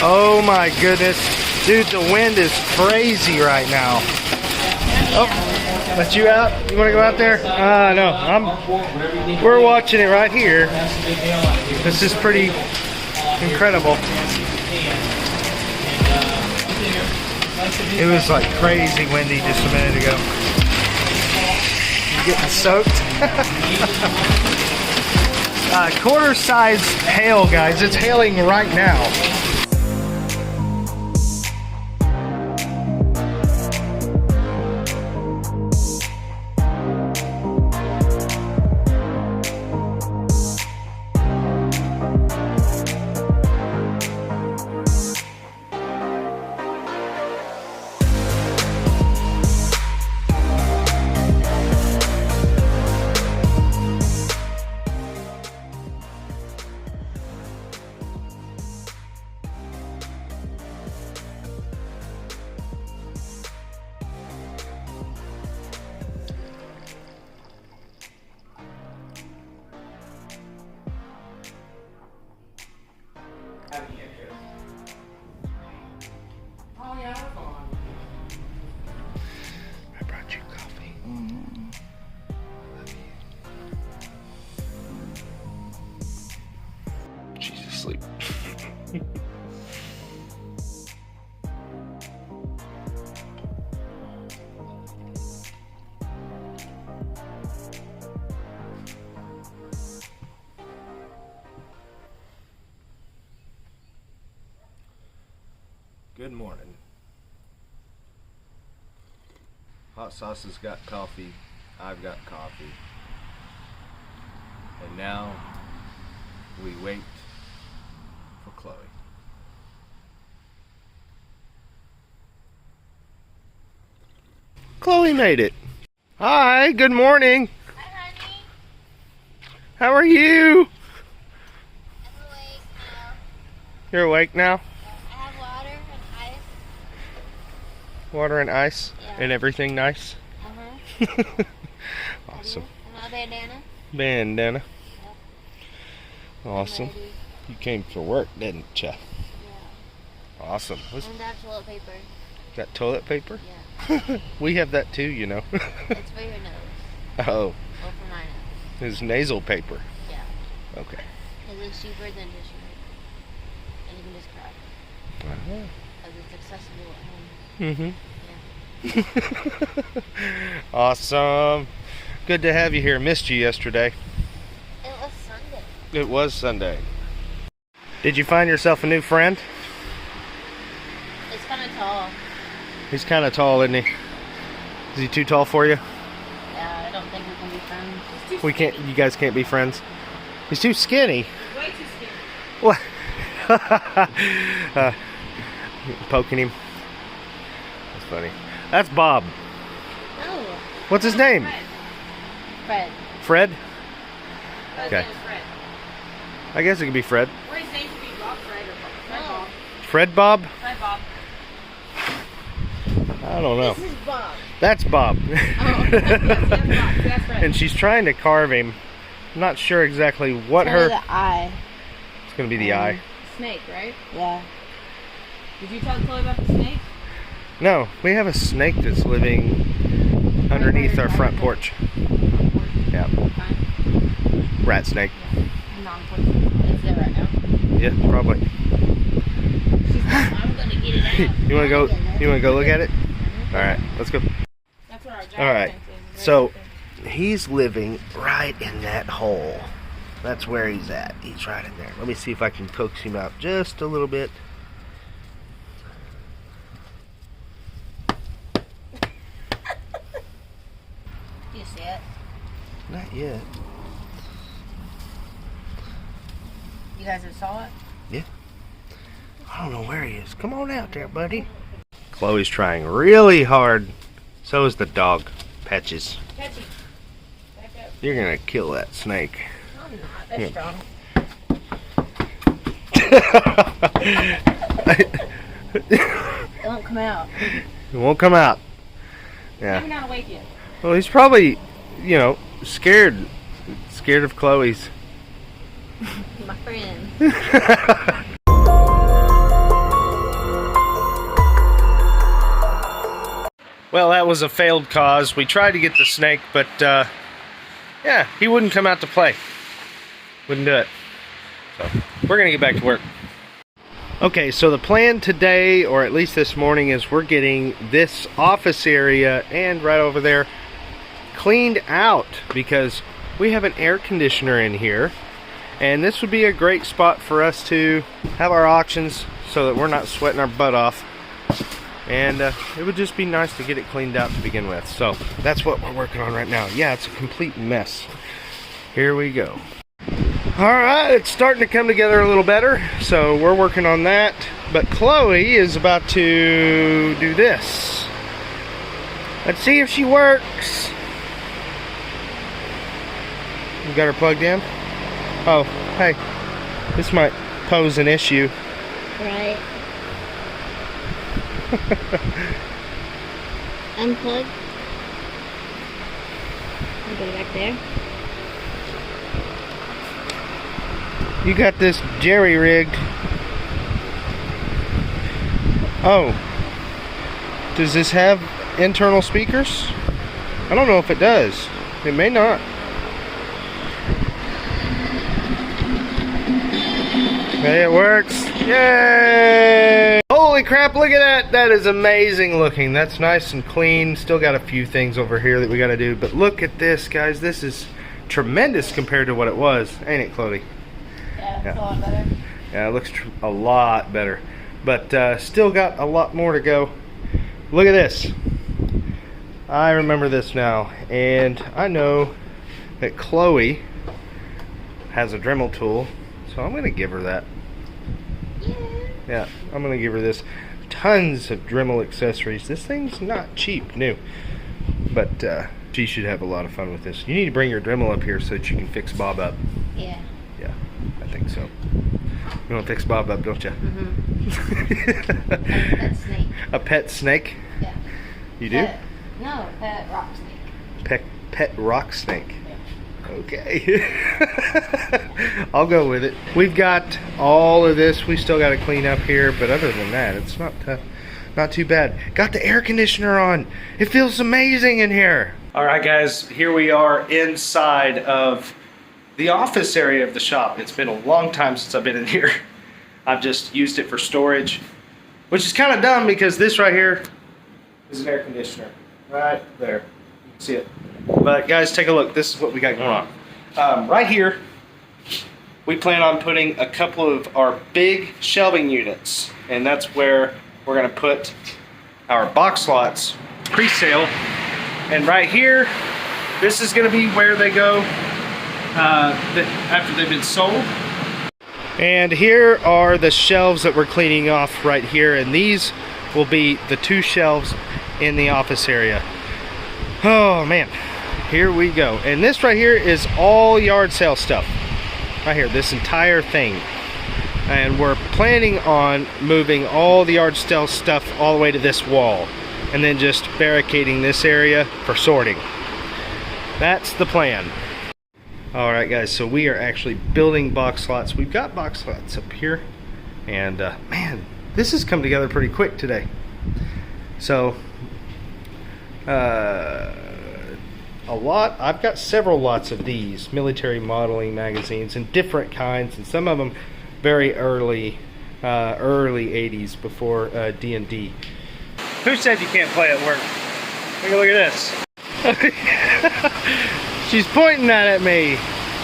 Oh my goodness. Dude, the wind is crazy right now. Oh, let you out? You want to go out there? No, we're watching it right here. This is pretty incredible. It was like crazy windy just a minute ago. You getting soaked? Quarter size hail, guys. It's hailing right now. I brought you coffee. She's asleep. Good morning. Hot Sauce has got coffee. I've got coffee. And now we wait for Chloe. Chloe made it. Hi, good morning. Hi, honey. How are you? I'm awake now. You're awake now? I have water and ice. Water and ice? Yeah. And everything nice? Uh-huh. Awesome. And my bandana. Bandana. Yep. Awesome. I'm ready. You came for work, didn't you? Yeah. Awesome. What's And that toilet paper. that, toilet paper? Yeah. We have that too, you know. It's for your nose. Oh, Or for my nose. it's nasal paper. Yeah. Okay. Because it's cheaper than tissue paper. And you can just cry. Because it's accessible at home. Mm-hmm. Awesome. Good to have you here. Missed you yesterday. It was Sunday. It was Sunday. Did you find yourself a new friend? It's kind of tall. He's kind of tall, isn't he? Is he too tall for you? Yeah, I don't think we can be friends. We can't. You guys can't be friends. He's too skinny. Way too skinny. What? Poking him. That's funny. That's Bob. No. What's his name? Fred. Fred? His Okay. name is Fred. I guess it could be Fred. Or his name could be Bob Fred or Fred No. Bob. Fred Bob? Fred Bob. I don't know. This is Bob. That's Bob. Oh, yes, that's Bob. So that's Fred. And she's trying to carve him. I'm not sure exactly what Only her... the eye. It's going to be the eye. Snake, right? Yeah. Did you tell Chloe about the snake? No, we have a snake that's living underneath our front porch. Yeah, Fine. rat snake. Non-poisonous. It's there right now. Yeah, probably. She's like, I'm gonna get it out. You want to go? You want to go look at it? All right, let's go. That's where our giant All right. fence is. So he's living right in that hole. That's where he's at. He's right in there. Let me see if I can coax him out just a little bit. You see it? Not yet. You guys have saw it? Yeah. I don't know where he is. Come on out there, buddy. Chloe's trying really hard. So is the dog, Patches. Catchy. Back up. You're gonna kill that snake. I'm not. That's Yeah. strong. It won't come out. It won't come out. Maybe Yeah. not awake yet. Well, he's probably, you know, scared of Chloe's. My friend. Well, that was a failed cause. We tried to get the snake, but yeah, he wouldn't come out to play. Wouldn't do it. So we're gonna get back to work. Okay, so the plan today, or at least this morning, is we're getting this office area and right over there cleaned out because we have an air conditioner in here, and this would be a great spot for us to have our auctions so that we're not sweating our butt off. And it would just be nice to get it cleaned out to begin with. So that's what we're working on right now. Yeah, it's a complete mess. Here we go. Alright, it's starting to come together a little better. So we're working on that. But Chloe is about to do this. Let's see if she works. You got her plugged in? Oh, hey. This might pose an issue. Right. Unplug. I'll go back there. You got this jerry rigged. Oh. Does this have internal speakers? I don't know if it does. It may not. Okay, it works. Yay! Holy crap, look at that. That is amazing looking. That's nice and clean. Still got a few things over here that we got to do. But look at this, guys. This is tremendous compared to what it was. Ain't it, Chloe? Yeah, it's a lot better. Yeah, it looks a lot better. But still got a lot more to go. Look at this. I remember this now. And I know that Chloe has a Dremel tool. So I'm going to give her that. Yeah, I'm going to give her this. Tons of Dremel accessories. This thing's not cheap, new. But she should have a lot of fun with this. You need to bring your Dremel up here so that you can fix Bob up. Yeah. Yeah, I think so. You want to fix Bob up, don't you? Mm-hmm. Pet snake. A pet snake? Yeah. You do? Pet rock snake. Pet rock snake. Okay. I'll go with it. We've got all of this we still got to clean up here, but other than that, it's not too bad. Got the air conditioner on. It feels amazing in here. All right, guys, here we are inside of the office area of the shop. It's been a long time since I've been in here. I've just used it for storage, which is kind of dumb because this right here is an air conditioner. Right there. You can see it. But guys, take a look. This is what we got going on. Right here, we plan on putting a couple of our big shelving units. And that's where we're going to put our box slots pre-sale. And right here, this is going to be where they go after they've been sold. And here are the shelves that we're cleaning off right here. And these will be the 2 shelves in the office area. Oh man, here we go. And this right here is all yard sale stuff. Right here, this entire thing. And we're planning on moving all the yard sale stuff all the way to this wall. And then just barricading this area for sorting. That's the plan. Alright guys, so we are actually building box slots. We've got box slots up here. And man, this has come together pretty quick today. So, I've got several lots of these military modeling magazines in different kinds, and some of them very early 80s before D&D. Who said you can't play at work? Take a look at this. She's pointing that at me.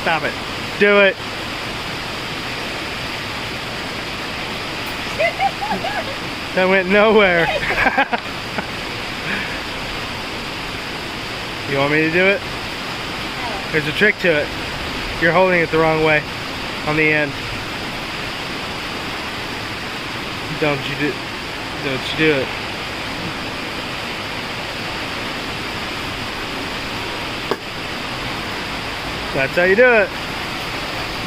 Stop it. Do it. That went nowhere. You want me to do it? There's a trick to it. You're holding it the wrong way on the end. Don't you do it. That's how you do it.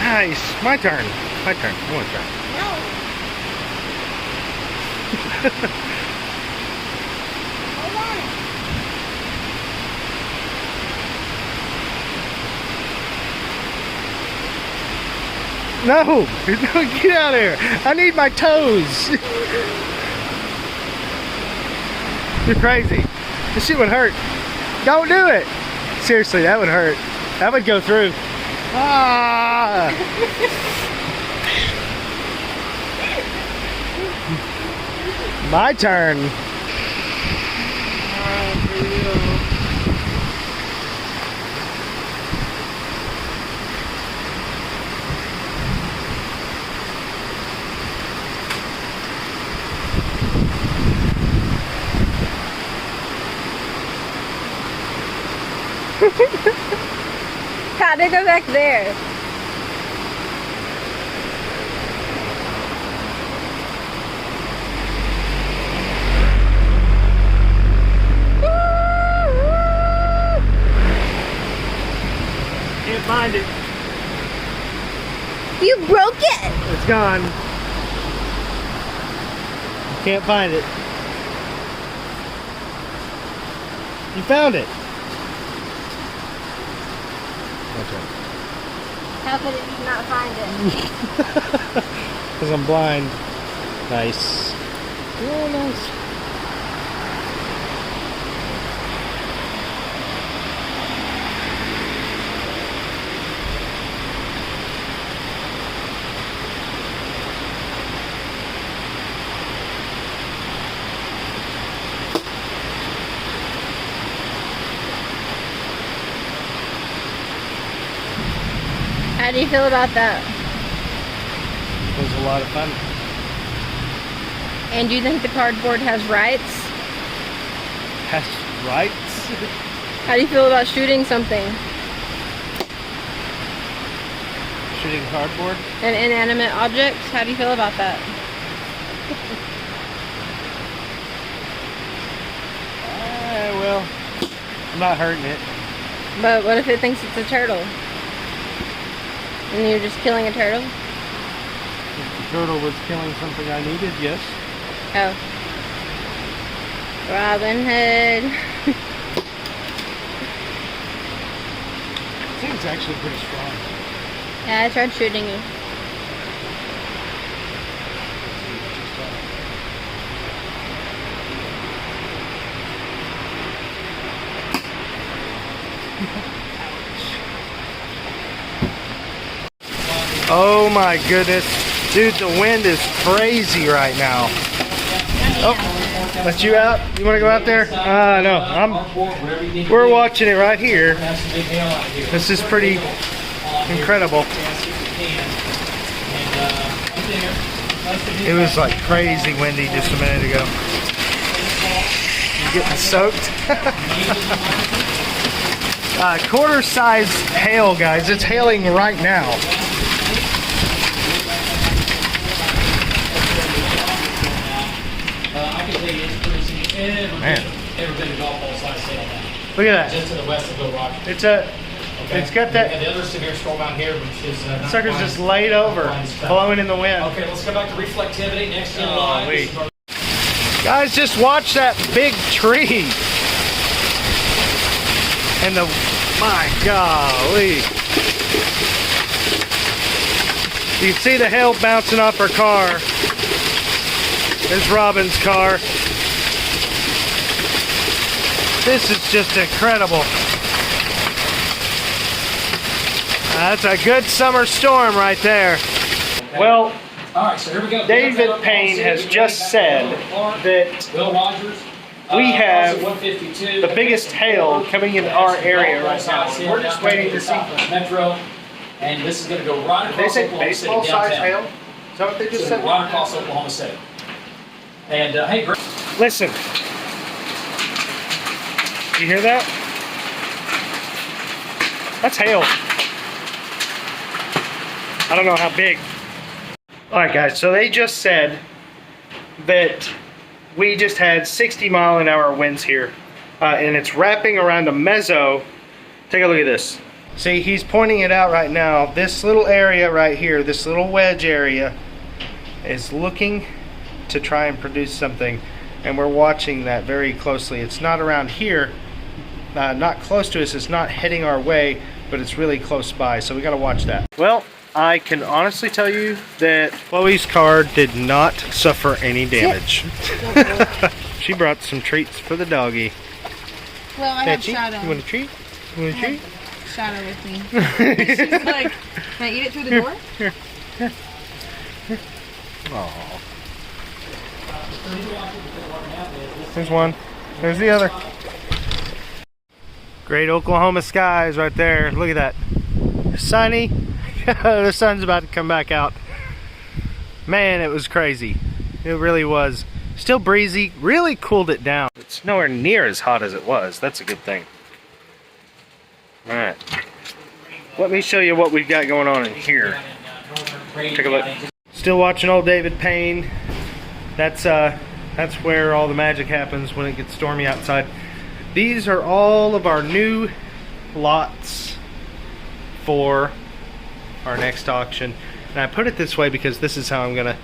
Nice. My turn. I want to try. No. Get out of here. I need my toes. You're crazy. This shit would hurt. Don't do it. Seriously, that would hurt. That would go through. Ah! My turn. How'd it go back there? Can't find it. You broke it! It's gone. Can't find it. You found it. Okay. How could you not find it? Because I'm blind. Nice. Yeah, nice. How do you feel about that? It was a lot of fun. And do you think the cardboard has rights? Has rights? How do you feel about shooting something? Shooting cardboard? An inanimate object? How do you feel about that? Well, I'm not hurting it. But what if it thinks it's a turtle? And you're just killing a turtle? If the turtle was killing something I needed, yes. Oh. Robin Hood. I think it's actually pretty strong. Yeah, I tried shooting you. Oh my goodness. Dude, the wind is crazy right now. Oh, let you out? You want to go out there? No. We're watching it right here. This is pretty incredible. It was like crazy windy just a minute ago. You're getting soaked. Quarter size hail, guys. It's hailing right now. Man. Look at that. Just to the west of Bill Rock. It's got that. And the other severe storm out here, which is Sucker's just laid over, blowing in the wind. Okay, let's go back to reflectivity. Next in Oh, line. wait. Guys, just watch that big tree. And my golly. You can see the hail bouncing off her car. There's Robin's car. This is just incredible. That's a good summer storm right there. Well, All right, so here we go. David Payne has just said that we have the biggest hail coming in our area right now. We're just waiting to see. Metro, and this is going to go right Did they across say Oklahoma City baseball size downtown. hail? Is that what they just So said? right across Oklahoma City. And hey, Greg. Listen. You hear that? That's hail. I don't know how big. Alright guys, so they just said that we just had 60-mile-an-hour winds here. And it's wrapping around a mezzo. Take a look at this. See, he's pointing it out right now. This little area right here, this little wedge area, is looking to try and produce something. And we're watching that very closely. It's not around here. Not close to us. It's not heading our way, but it's really close by. So we got to watch that. Well, I can honestly tell you that Chloe's car did not suffer any damage. She brought some treats for the doggy. Well, I have Fetchy, Shadow. you want a treat? You want a treat? Shadow with me. She's like, can I eat it through the door? Aww. There's one. There's the other. Great Oklahoma skies right there. Look at that. Sunny. The sun's about to come back out. Man, it was crazy. It really was. Still breezy. Really cooled it down. It's nowhere near as hot as it was. That's a good thing. Alright. Let me show you what we've got going on in here. Take a look. Still watching old David Payne. That's where all the magic happens when it gets stormy outside. These are all of our new lots for our next auction. And I put it this way because this is how I'm gonna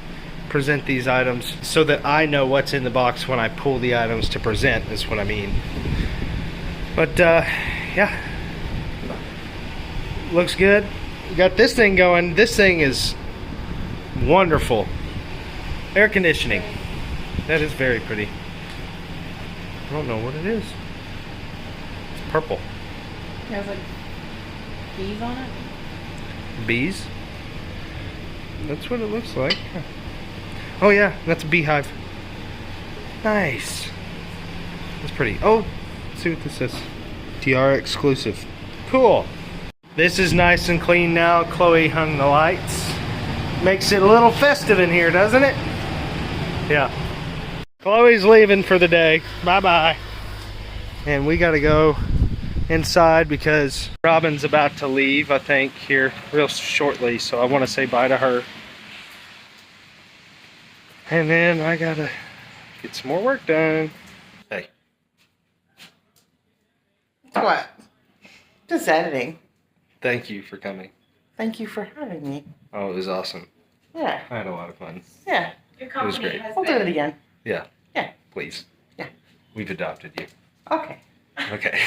present these items so that I know what's in the box when I pull the items to present, is what I mean. But yeah, looks good. We got this thing going. This thing is wonderful. Air conditioning. That is very pretty. I don't know what it is. It's purple. It has like bees on it. Bees? That's what it looks like. Oh yeah, that's a beehive. Nice. That's pretty. Oh, let's see what this is. TR exclusive. Cool. This is nice and clean now. Chloe hung the lights. Makes it a little festive in here, doesn't it? Yeah. Chloe's leaving for the day. Bye-bye. And we gotta go inside because Robin's about to leave, I think, here real shortly. So I want to say bye to her. And then I gotta get some more work done. Hey. What? Just editing. Thank you for coming. Thank you for having me. Oh, it was awesome. Yeah. I had a lot of fun. Yeah. It was great. We'll do it again. Yeah. Yeah. Please. Yeah. We've adopted you. Okay. Okay.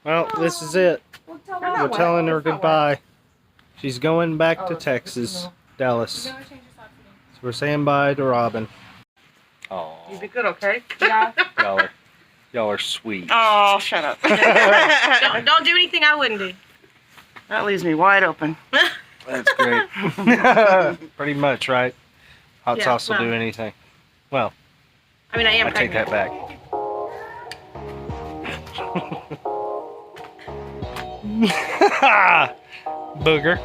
Well, this is it. We're telling her goodbye. She's going back to Texas, Dallas. So we're saying bye to Robin. Oh, You be good, okay? Yeah. y'all are sweet. Oh, shut up. Don't do anything I wouldn't do. That leaves me wide open. That's great. Pretty much, right? Hot Yeah, sauce will well. do anything. Well, I mean, I am I take pregnant. that back. Booger.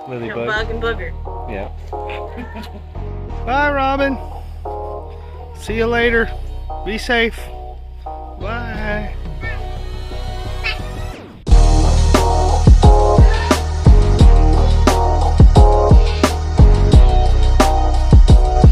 Lily You're bug. bug and booger. Yeah. Bye, Robin. See you later. Be safe. Bye.